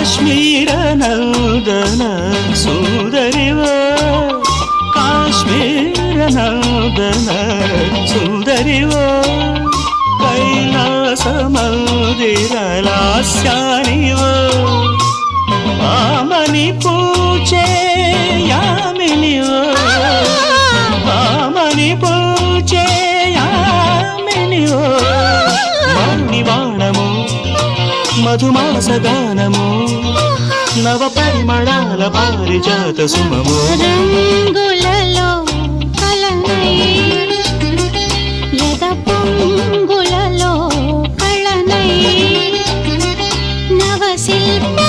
ಕಾಶ್ಮೀರ ನಂದನ ಸುಂದರಿವ ಕಾಶ್ಮೀರ ನಂದನ ಸುಂದರಿವ ಕೈಲಾಸ ಮಂದಿರ ಲಾಸ್ಯಾನಿವ ಆಮನಿ ಪೂಜೆ ಯಾಮಿನಿವ ಆಮನಿ ಪೂಜೆ ಯಾಮಿನಿವ మణివాణము మధుమాసగానము నవ పరిమళాల పారిజాత సుమము రంగులలో కలనై యద పొంగులలో కళనై నవ శిల్ప